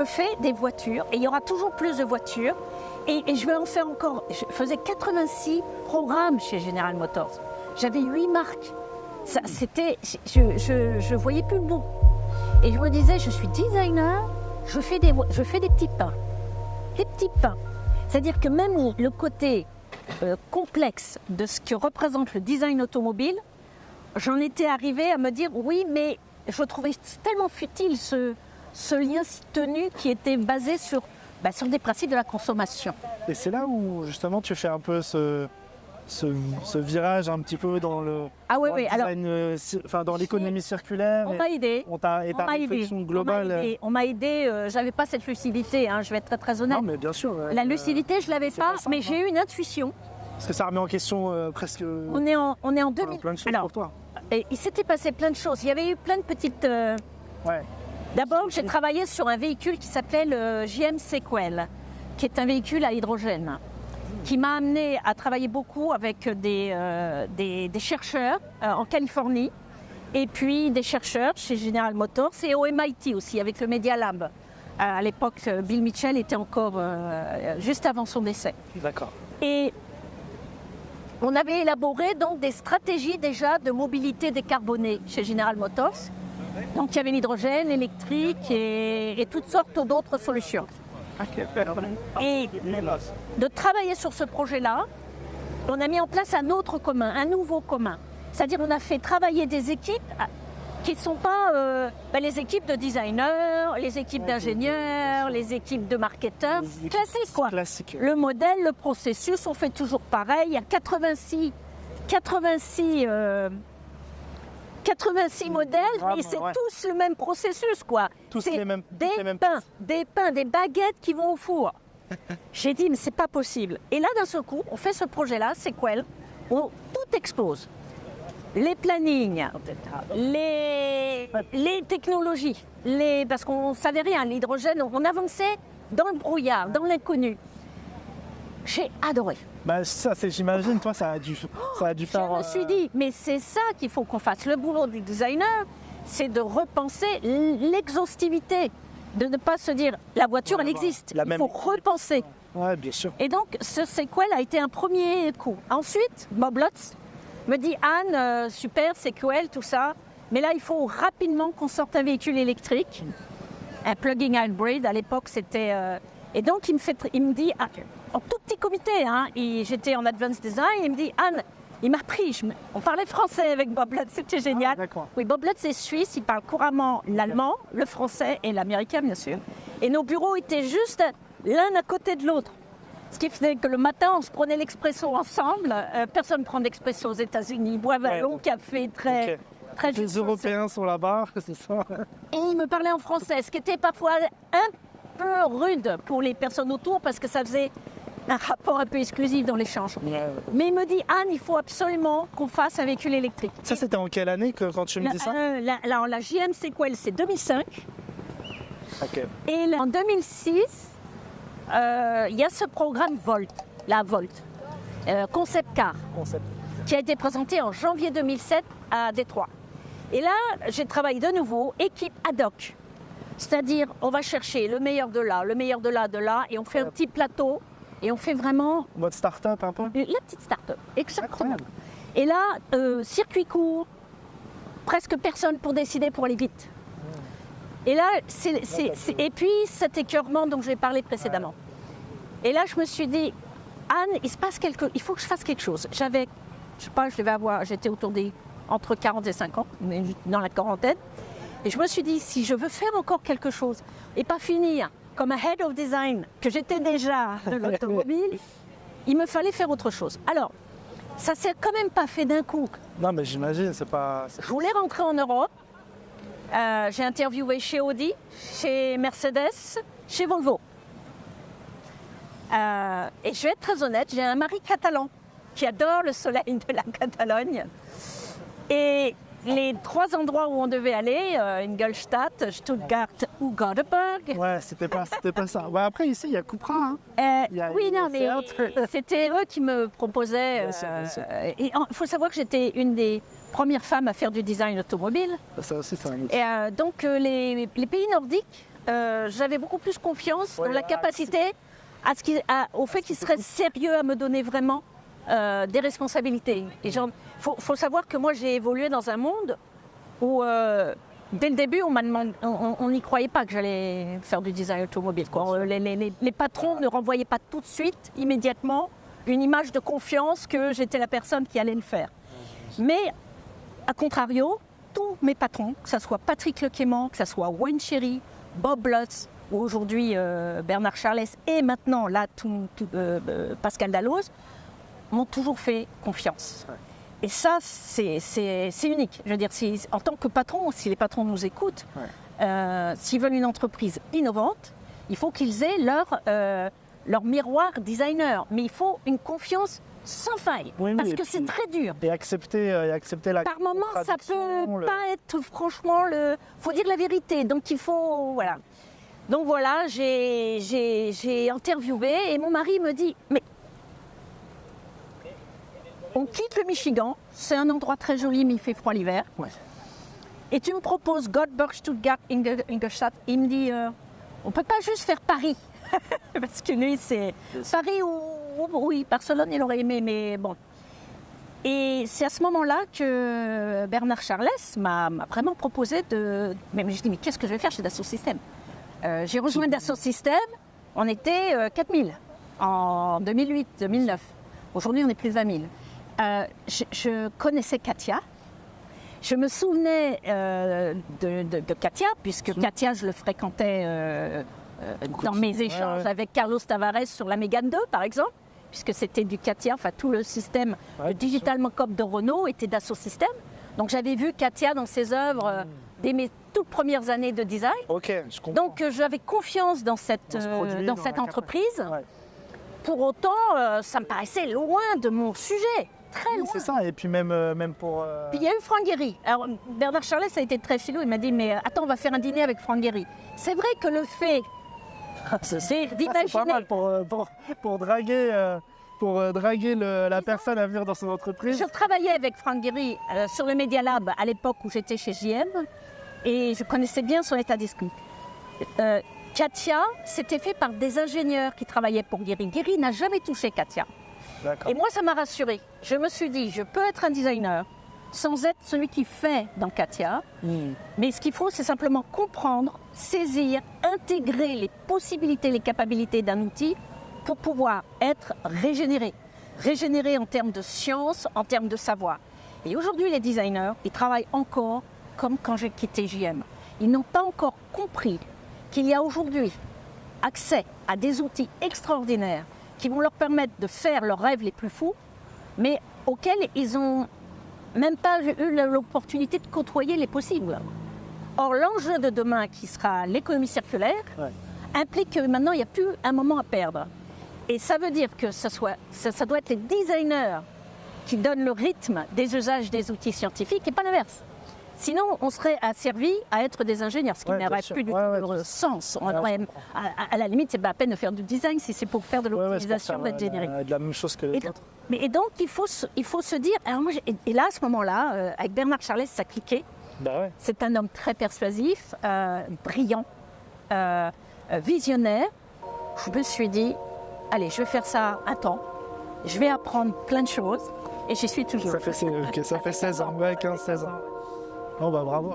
peu fait des voitures et il y aura toujours plus de voitures. Et je vais en faire encore. Je faisais 86 programmes chez General Motors. J'avais 8 marques. Ça, c'était, je voyais plus le bout. Et je me disais, je suis designer, je fais des petits pains. Des petits pains. C'est-à-dire que même le côté complexe de ce que représente le design automobile, j'en étais arrivée à me dire, oui, mais je trouvais tellement futile ce lien si tenu qui était basé sur des principes de la consommation. Et c'est là où justement tu fais un peu ce virage un petit peu dans le design, dans l'économie circulaire. On m'a aidé. Ta réflexion globale. On m'a aidé. J'avais pas cette lucidité, je vais être très honnête. Non, mais bien sûr. La lucidité, je l'avais pas, mais j'ai eu une intuition. Parce que ça remet en question presque. On est en 2000. Plein de choses pour toi. Et il s'était passé plein de choses. Il y avait eu plein de petites. D'abord, j'ai travaillé sur un véhicule qui s'appelait le GM Sequel, qui est un véhicule à hydrogène, qui m'a amené à travailler beaucoup avec des chercheurs en Californie, et puis des chercheurs chez General Motors et au MIT aussi, avec le Media Lab. À l'époque, Bill Mitchell était encore juste avant son décès. D'accord. Et on avait élaboré donc des stratégies déjà de mobilité décarbonée chez General Motors. Donc il y avait l'hydrogène, l'électrique et toutes sortes d'autres solutions. Et de travailler sur ce projet-là, on a mis en place un autre commun, un nouveau commun. C'est-à-dire on a fait travailler des équipes qui ne sont pas les équipes de designers, les équipes d'ingénieurs, les équipes de marketeurs, classiques quoi. Classique. Le modèle, le processus, on fait toujours pareil. Il y a 86 modèles, mais c'est tous le même processus, quoi. Des pains, des baguettes qui vont au four. J'ai dit, mais c'est pas possible. Et là, d'un seul coup, on fait ce projet-là, Sequel, où tout explose. Les plannings, les technologies, parce qu'on ne savait rien, l'hydrogène, on avançait dans le brouillard, dans l'inconnu. J'ai adoré. Ça, j'imagine, toi, ça a dû faire... Je me suis dit, mais c'est ça qu'il faut qu'on fasse. Le boulot du designer, c'est de repenser l'exhaustivité, de ne pas se dire, la voiture, elle existe. Il faut repenser. Ouais, bien sûr. Et donc, ce Sequel a été un premier coup. Ensuite, Bob Lutz me dit, Anne, super, Sequel, tout ça, mais là, il faut rapidement qu'on sorte un véhicule électrique, un plug-in hybrid. À l'époque, c'était... Et donc, il me dit, en tout petit comité, j'étais en advanced design, il me dit, Anne, il m'a pris, on parlait français avec Bob Lutz, c'était génial. Oui, Bob Lutz est suisse, il parle couramment l'allemand, le français et l'américain, bien sûr. Et nos bureaux étaient juste l'un à côté de l'autre. Ce qui faisait que le matin, on se prenait l'expresso ensemble. Personne ne prend d'expresso aux États-Unis, ils boivent un long café très Les Européens sont là-bas, c'est ça. Et il me parlait en français, ce qui était parfois un peu rude pour les personnes autour, parce que ça faisait un rapport un peu exclusif dans l'échange. Mais il me dit, Anne, il faut absolument qu'on fasse un véhicule électrique. Ça, c'était en quelle année quand tu me dis ça? La GM Sequel, c'est 2005. Et en 2006, il y a ce programme Volt, la Volt, Concept Car, qui a été présenté en janvier 2007 à Détroit. Et là, j'ai travaillé de nouveau, équipe ad hoc. C'est-à-dire, on va chercher le meilleur de là, le meilleur de là, et on fait un petit plateau, et on fait vraiment... Mode start-up un peu? La petite start-up, exactement. Et là, circuit court, presque personne pour décider pour aller vite. Et là, et puis cet écœurement dont j'ai parlé précédemment. Et là, je me suis dit, Anne, il faut que je fasse quelque chose. J'avais, je sais pas, j'étais entre 40 et 50, mais dans la quarantaine. Et je me suis dit, si je veux faire encore quelque chose, et pas finir comme un head of design, que j'étais déjà de l'automobile, il me fallait faire autre chose. Alors, ça s'est quand même pas fait d'un coup. Non, mais j'imagine, c'est pas... Je voulais rentrer en Europe. J'ai interviewé chez Audi, chez Mercedes, chez Volvo. Et je vais être très honnête, j'ai un mari catalan qui adore le soleil de la Catalogne. Et les 3 endroits où on devait aller, Ingolstadt, Stuttgart ou Göteborg. Ouais, c'était pas ça. Ouais, après, ici, il y a Cupra. C'était eux qui me proposaient. Et il faut savoir que j'étais une des premières femmes à faire du design automobile. Ça aussi, c'est un outil. Et donc, les pays nordiques j'avais beaucoup plus confiance dans la capacité au fait qu'il serait sérieux à me donner vraiment des responsabilités. Et faut savoir que moi j'ai évolué dans un monde où dès le début on n'y croyait pas que j'allais faire du design automobile, quoi. Les patrons ne renvoyaient pas tout de suite, immédiatement, une image de confiance que j'étais la personne qui allait le faire. Mais à contrario, tous mes patrons, que ce soit Patrick Lequément, que ce soit Wayne Cherry, Bob Lutz, ou aujourd'hui Bernard Charles, et maintenant là Pascal Dalloz, m'ont toujours fait confiance. Ouais. Et ça, c'est unique. Je veux dire, en tant que patron, si les patrons nous écoutent, s'ils veulent une entreprise innovante, il faut qu'ils aient leur miroir designer. Mais il faut une confiance sans faille, parce que c'est très dur. Et accepter la Par moment, ça peut pas être franchement faut dire la vérité. Donc il faut, voilà. Donc voilà, j'ai interviewé et mon mari me dit, mais on quitte le Michigan, c'est un endroit très joli, mais il fait froid l'hiver. Ouais. Et tu me proposes Göteborg, Stuttgart, Ingolstadt. Il me dit, on ne peut pas juste faire Paris. Parce que lui, c'est Paris ou oui, Barcelone, il aurait aimé, mais bon. Et c'est à ce moment-là que Bernard Charles m'a vraiment proposé de... Mais je dis, mais qu'est-ce que je vais faire chez Dassault Systèmes? J'ai rejoint Dassault Systèmes, on était 4000 en 2008-2009. Aujourd'hui, on est plus de 20 000. Je connaissais Katia. Je me souvenais de Katia, puisque Katia, je le fréquentais dans mes échanges avec Carlos Tavares sur la Mégane 2, par exemple, puisque c'était du Katia, enfin tout le système le Digital Mock-up de Renault était Dassault Systèmes. Donc j'avais vu Katia dans ses œuvres dès mes toutes premières années de design. Okay, je comprends. Donc j'avais confiance dans cette entreprise. Ouais. Pour autant, ça me paraissait loin de mon sujet. Très loin. C'est ça, et puis même pour... Puis il y a eu Franck Gehry. Alors Bernard Charles a été très philo, il m'a dit, mais attends, on va faire un dîner avec Franck Gehry. C'est vrai que le fait d'imaginer... C'est pas mal pour draguer la personne à venir dans son entreprise. Je travaillais avec Franck Gehry sur le Media Lab à l'époque où j'étais chez JM, et je connaissais bien son état d'esprit. Katia, c'était fait par des ingénieurs qui travaillaient pour Gehry. Gehry n'a jamais touché Katia. Et moi, ça m'a rassurée. Je me suis dit, je peux être un designer sans être celui qui fait dans Katia. Mais ce qu'il faut, c'est simplement comprendre, saisir, intégrer les possibilités, les capacités d'un outil pour pouvoir être régénéré. Régénéré en termes de science, en termes de savoir. Et aujourd'hui, les designers, ils travaillent encore comme quand j'ai quitté JM. Ils n'ont pas encore compris qu'il y a aujourd'hui accès à des outils extraordinaires qui vont leur permettre de faire leurs rêves les plus fous, mais auxquels ils n'ont même pas eu l'opportunité de côtoyer les possibles. Or, l'enjeu de demain, qui sera l'économie circulaire, implique que maintenant, il n'y a plus un moment à perdre. Et ça veut dire que ça doit être les designers qui donnent le rythme des usages des outils scientifiques et pas l'inverse. Sinon, on serait asservi à être des ingénieurs, ce qui n'aurait plus du tout de sens. À la limite, c'est pas la peine de faire du design si c'est pour faire de l'optimisation d'ingénierie. De la même chose que les autres. Et donc, il faut se dire... Alors moi, et là, à ce moment-là, avec Bernard Charles, ça cliquait. C'est un homme très persuasif, brillant, visionnaire. Je me suis dit, allez, je vais faire ça un temps. Je vais apprendre plein de choses. Et j'y suis toujours. Ça fait 16 ans, 15-16 ans. Oh bah bravo.